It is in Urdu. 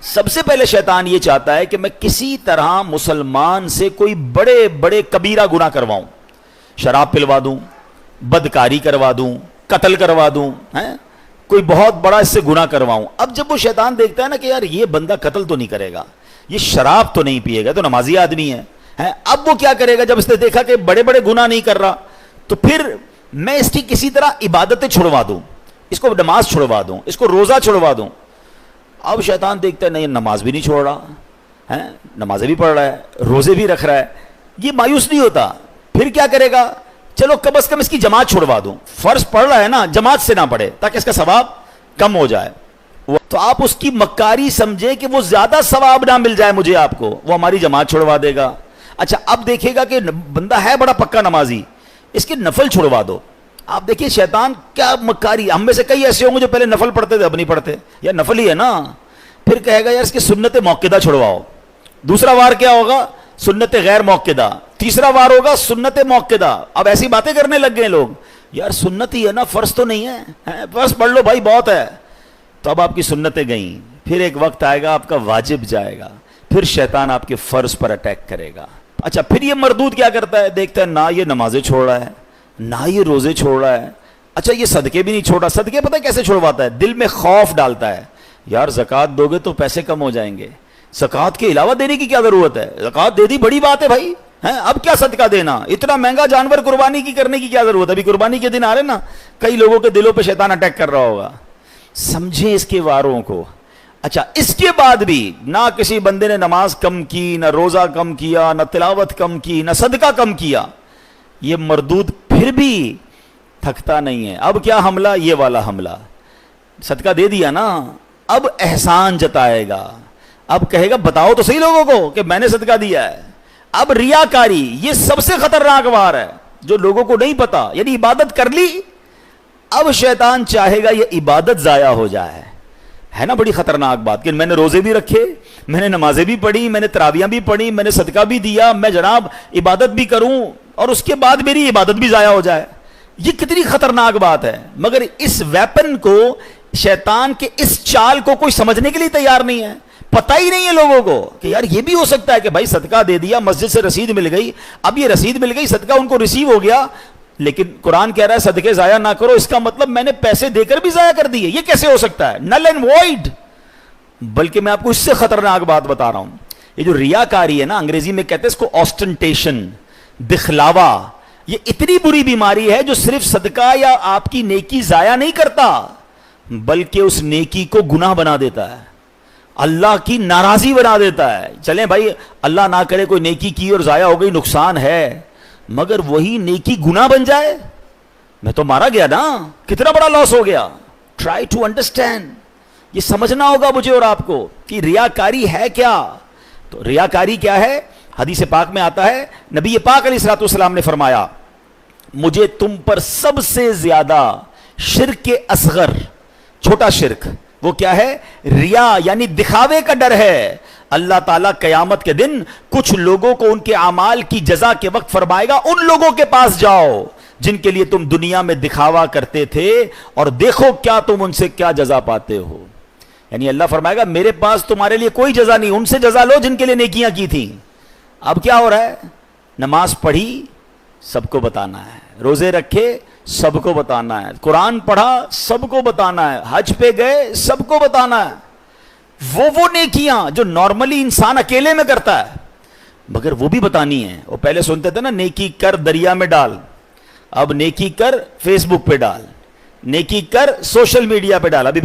سب سے پہلے شیطان یہ چاہتا ہے کہ میں کسی طرح مسلمان سے کوئی بڑے بڑے کبیرہ گناہ کرواؤں، شراب پلوا دوں، بدکاری کروا دوں، قتل کروا دوں، کوئی بہت بڑا اس سے گناہ کرواؤں۔ اب جب وہ شیطان دیکھتا ہے نا کہ یار یہ بندہ قتل تو نہیں کرے گا، یہ شراب تو نہیں پیے گا، تو نمازی آدمی ہے، اب وہ کیا کرے گا؟ جب اس نے دیکھا کہ بڑے بڑے گناہ نہیں کر رہا، تو پھر میں اس کی کسی طرح عبادتیں چھڑوا دوں، اس کو نماز چھڑوا دوں، اس کو روزہ چھڑوا دوں۔ اب شیطان دیکھتا ہے نہیں، نماز بھی نہیں چھوڑ رہا ہے، نمازیں بھی پڑھ رہا ہے، روزے بھی رکھ رہا ہے، یہ مایوس نہیں ہوتا، پھر کیا کرے گا؟ چلو کم از کم اس کی جماعت چھوڑوا دوں، فرض پڑھ رہا ہے نا، جماعت سے نہ پڑھے تاکہ اس کا ثواب کم ہو جائے۔ تو آپ اس کی مکاری سمجھیں کہ وہ زیادہ ثواب نہ مل جائے مجھے، آپ کو وہ ہماری جماعت چھوڑوا دے گا۔ اچھا اب دیکھے گا کہ بندہ ہے بڑا پکا نمازی، اس کے نفل چھوڑوا دو۔ آپ دیکھیے شیطان کیا مکاری، ہم میں سے کئی ایسے ہوں گے جو پہلے نفل پڑھتے تھے اب نہیں پڑھتے، یا نفل ہی ہے نا، پھر کہے گا یار اس کی سنت موقدہ چھڑواؤ۔ دوسرا وار کیا ہوگا؟ سنت غیر موقدہ۔ تیسرا وار ہوگا سنت موقدہ۔ اب ایسی باتیں کرنے لگ گئے لوگ، یار سنت ہی ہے نا، فرض تو نہیں ہے، فرض پڑھ لو بھائی بہت ہے۔ تو اب آپ کی سنتیں گئیں، پھر ایک وقت آئے گا آپ کا واجب جائے گا، پھر شیطان آپ کے فرض پر اٹیک کرے گا۔ اچھا پھر یہ مردود کیا کرتا ہے؟ دیکھتا ہے نہ یہ نمازیں چھوڑ رہا ہے، نہ یہ روزے چھوڑ رہا ہے، اچھا یہ صدقے بھی نہیں چھوڑا۔ صدقے پتہ کیسے چھوڑواتا ہے؟ دل میں خوف ڈالتا ہے، یار زکوٰۃ دو گے تو پیسے کم ہو جائیں گے، زکوٰۃ کے علاوہ دینے کی کیا ضرورت ہے؟ زکوٰۃ دے دی بڑی بات ہے بھائی، اب کیا صدقہ دینا؟ اتنا مہنگا جانور قربانی کی کرنے کی کیا ضرورت ہے؟ ابھی قربانی کے دن آ رہے نا، کئی لوگوں کے دلوں پہ شیطان اٹیک کر رہا ہوگا۔ سمجھیں اس کے واروں کو۔ اچھا اس کے بعد بھی نہ کسی بندے نے نماز کم کی، نہ روزہ کم کیا، نہ تلاوت کم کی، نہ صدقہ کم کیا، یہ مردود پھر بھی تھکتا نہیں ہے۔ اب کیا حملہ؟ یہ والا حملہ، صدقہ دے دیا نا، اب احسان جتائے گا، اب کہے گا بتاؤ تو صحیح لوگوں کو کہ میں نے صدقہ دیا ہے۔ اب ریاکاری یہ سب سے خطرناک وار ہے جو لوگوں کو نہیں پتا، یعنی عبادت کر لی، اب شیطان چاہے گا یہ عبادت ضائع ہو جائے، ہے نا بڑی خطرناک بات کہ میں نے روزے بھی رکھے، میں نے نمازیں بھی پڑھی، میں نے تراویحیں بھی پڑھی، میں نے صدقہ بھی دیا، میں جناب عبادت بھی کروں اور اس کے بعد میری عبادت بھی ضائع ہو جائے، یہ کتنی خطرناک بات ہے۔ مگر اس ویپن کو، شیطان کے اس چال کو کوئی سمجھنے کے لیے تیار نہیں ہے، پتہ ہی نہیں ہے لوگوں کو کہ یار یہ بھی ہو سکتا ہے کہ بھائی صدقہ دے دیا، مسجد سے رسید مل گئی، اب یہ رسید مل گئی، صدقہ ان کو ریسیو ہو گیا، لیکن قرآن کہہ رہا ہے صدقے ضائع نہ کرو، اس کا مطلب میں نے پیسے دے کر بھی ضائع کر دیے، یہ کیسے ہو سکتا ہے؟ Null and void. بلکہ میں آپ کو اس سے خطرناک بات بتا رہا ہوں، یہ جو ریاکاری ہے نا، انگریزی میں کہتے ہیں اس کو آسٹنٹیشن، دکھلاوا، یہ اتنی بری بیماری ہے جو صرف صدقہ یا آپ کی نیکی ضائع نہیں کرتا بلکہ اس نیکی کو گناہ بنا دیتا ہے، اللہ کی ناراضی بنا دیتا ہے۔ چلیں بھائی اللہ نہ کرے کوئی نیکی کی اور ضائع ہو گئی، نقصان ہے، مگر وہی نیکی گناہ بن جائے، میں تو مارا گیا نا، کتنا بڑا لاس ہو گیا۔ ٹرائی ٹو انڈرسٹینڈ، یہ سمجھنا ہوگا مجھے اور آپ کو کہ ریاکاری ہے کیا۔ تو ریاکاری کیا ہے؟ حدیث پاک میں آتا ہے، نبی پاک علیہ الصلوۃ والسلام نے فرمایا مجھے تم پر سب سے زیادہ شرک اصغر، چھوٹا شرک، وہ کیا ہے؟ ریا، یعنی دکھاوے کا ڈر ہے۔ اللہ تعالیٰ قیامت کے دن کچھ لوگوں کو ان کے اعمال کی جزا کے وقت فرمائے گا ان لوگوں کے پاس جاؤ جن کے لیے تم دنیا میں دکھاوا کرتے تھے اور دیکھو کیا تم ان سے کیا جزا پاتے ہو۔ یعنی اللہ فرمائے گا میرے پاس تمہارے لیے کوئی جزا نہیں، ان سے جزا لو جن کے لیے نیکیاں کی تھیں۔ اب کیا ہو رہا ہے؟ نماز پڑھی سب کو بتانا ہے، روزے رکھے سب کو بتانا ہے، قرآن پڑھا سب کو بتانا ہے، حج پہ گئے سب کو بتانا ہے، وہ نیکیاں جو نارملی انسان اکیلے میں کرتا ہے مگر وہ بھی بتانی ہے۔ وہ پہلے سنتے تھے نا نیکی کر دریا میں ڈال، اب نیکی کر فیس بک پہ ڈال، نیکی کر سوشل میڈیا پہ ڈال۔ ابھی